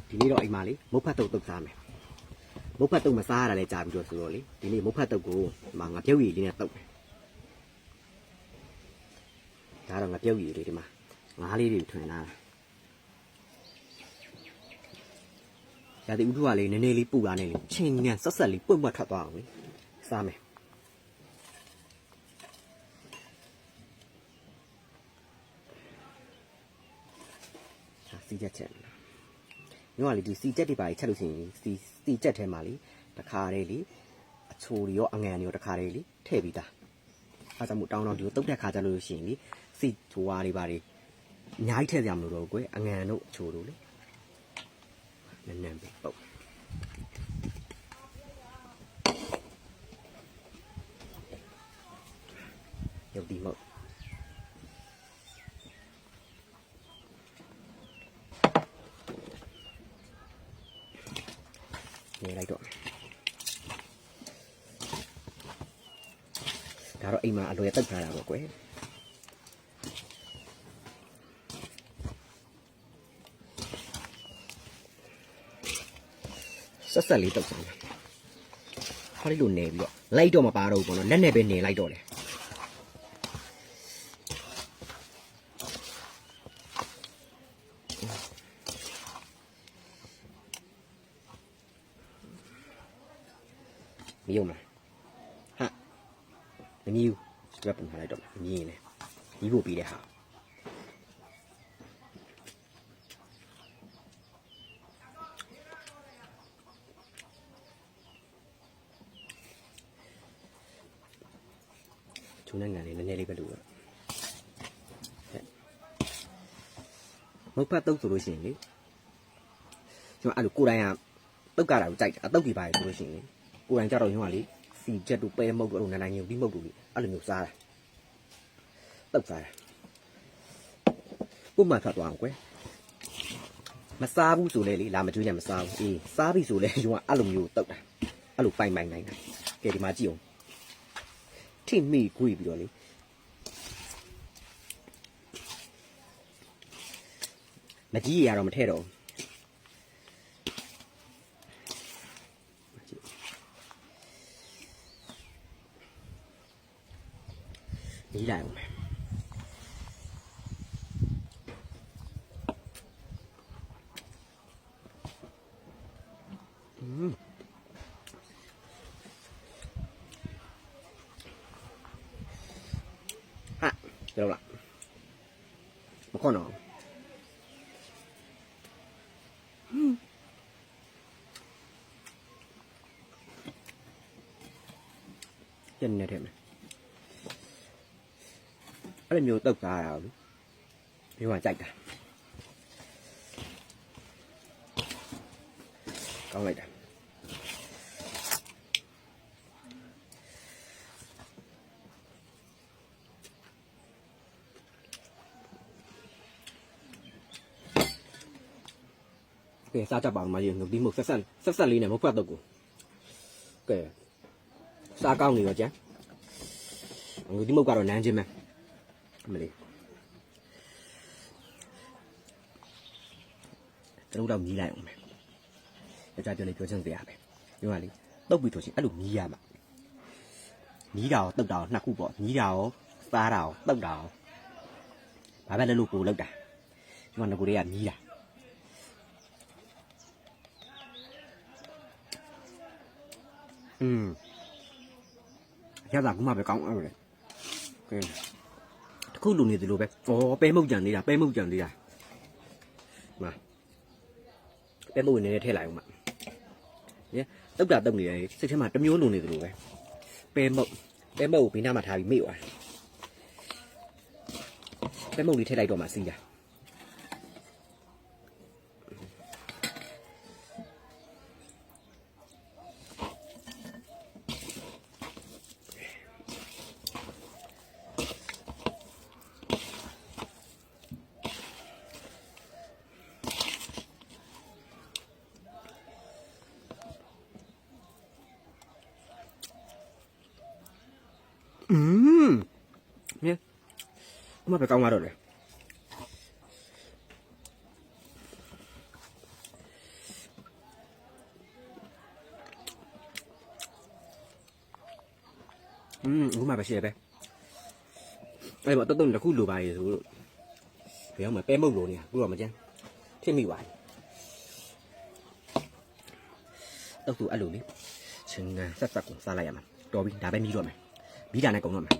ဒီနေ့တော့အိမ်မှာလေမုတ်ဖတ်တုတ်စားမယ်မုတ်ဖတ်တုတ်မစားရတာလည်းကြာပြီတော့ဆိုတော့လေဒီနေ့မုတ်ဖတ်တုတ်ကိုငါပြုတ်ရည်လေးနဲ့တုတ်မယ်ဒါတော့ငါပြုတ်ရည်လေးဒီမှာငါးလေးတွေထွင်လာရာသီဥတုကလေနည်းနည်းလေးပူလာနေလေချင်းညံဆက်ဆက်လေးပွတ်ပွတ်ထွက်သွားအောင်လေစားမယ်စီချက်ချက်ညောကလေဒီစီချက်တွေပါချက်လို့ရှိရင်စီချက်ထဲမှာလေတခါတည်းလေအချိုတွေရောအငံတွေရောတခါတည်းလေထည့်ပြီးသားအဲဒါကြောင့်မို့တောင်းတော့ဒီကိုတုတ်တဲ့ခါကြလို့ရှိရင်လေစီဂျိုဝါတွေပါတွေအများကြီးထည့်ကြမလို့တော့ကွယ်အငံတို့အချိုတို့လေနည်းနည်းပဲပုတ်ရုပ်ဒီမဟုတ်နေလိုက်တော့ဒါတော့အိမ်မှာအလွယ်တက်ထားတာပေါ့ကွယ်ဆက်ဆက်လေးတုတ်စားမယ်ခါလေးလိုနေပြီးတော့လိုက်တော့မပါတော့ဘူးပေါ့နော်လက်နဲ့ပဲနေလိုက်တော့တယ်မယုံလားဟာမမြည်ဘူးစကပ်ပုံထားလိုက်တော့မြည်နေညီးဖို့ပြီးတဲ့ဟာချုံနိုင်ငံလေးနည်းနည်းလေးပဲလို့မုတ်ဖတ်တုတ်ဆိုလို့ရှိရင်လေကျွန်တော်အဲ့လိုကိုယ်တိုင်ကတုတ်ကြတာကိုကြိုက်တယ်အတုတ်ဒီပါရဆိုလို့ရှိရင်ကိုယ်တိုင်ကြတော့ညောကလေစီချက်တို့ပဲမုတ်တို့နိုင်ညုံပြီးမုတ်တို့လေအဲ့လိုမျိုးစားတာတုတ်စားတာပုံမှန်ထွက်သွားအောင်ကွယ်မစားဘူးဆိုလေလေလာမကျွေးနဲ့မစားဘူးအေးစားပြီဆိုလေညောကအဲ့လိုမျိုးတုတ်တာအဲ့လိုပိုင်နိုင်တာကဲဒီမှာကြည့်အောင်ထိမိခွေပြီးတော့လေမကြီးရတော့မထဲတော့နီးလိုက်အောင်မယ်ဟာကြတော့လားမခေါ်တော့ကျန်နေတယ်မယ်အဲ့လိုမျိုးတုတ်စားရအောင်မျိုးကကြိုက်တာကောင်းလိုက်တာကဲစားကြပါဦးမကြီးငုတ်ဒီမုတ်ဆက်ဆက်လေးနဲ့မဟုတ်ဖတ်တော့ကိုကဲစားကောင်းနေတော့ကျန်ငုတ်ဒီမုတ်ကတော့နန်းချင်းပဲမလေးတို့တော့မြည်လိုက်အောင်မယ်အကြပြောလေပြောချင်စရာပဲပြောရလေတုတ်ပြီးဆိုရှင်အဲ့လိုမြည်ရမှာမြည်တာရောတုတ်တာရောနှစ်ခုပေါ့မြည်တာရောစားတာရောတုတ်တာရောဘာပဲလဲလို့ကိုလောက်တာဒီမှာငကိုတွေကမြည်တာရတာကမှပဲကောင်းအောင်လေကဲတခုလူနေသလိုပဲပဲမုတ်ကြံသေးတာပဲမုတ်ကြံသေးတာမှာပဲမုတ်နေနေထည့်လိုက်အောင်မှာညတုတ်တာတုတ်နေတယ်စိတ်ထဲမှာတမျိုးလူနေသလိုပဲပဲမုတ်ကိုဘေးနားမှာထားပြီးမေ့သွားပဲမုတ်လေးထည့်လိုက်တော့မှစီးတာเนี่ยมาไปกองมาด้วยเลย အခုမှပဲရှိရပဲအဲ့တော့တုံးတစ်ခုလိုပါရေဆိုလို့ဘယ်အောင်မပဲမုတ်လို့နေအခုတော့မကြမ်းဖြစ်မိပါတော့သူအဲ့လိုလေချင်းငန်းဆက်ဆက်ကိုစားလိုက်ရမှာတော်ပြီဒါပဲပြီးတော့မယ်ပြီးတာနဲ့ကုန်တော့မယ်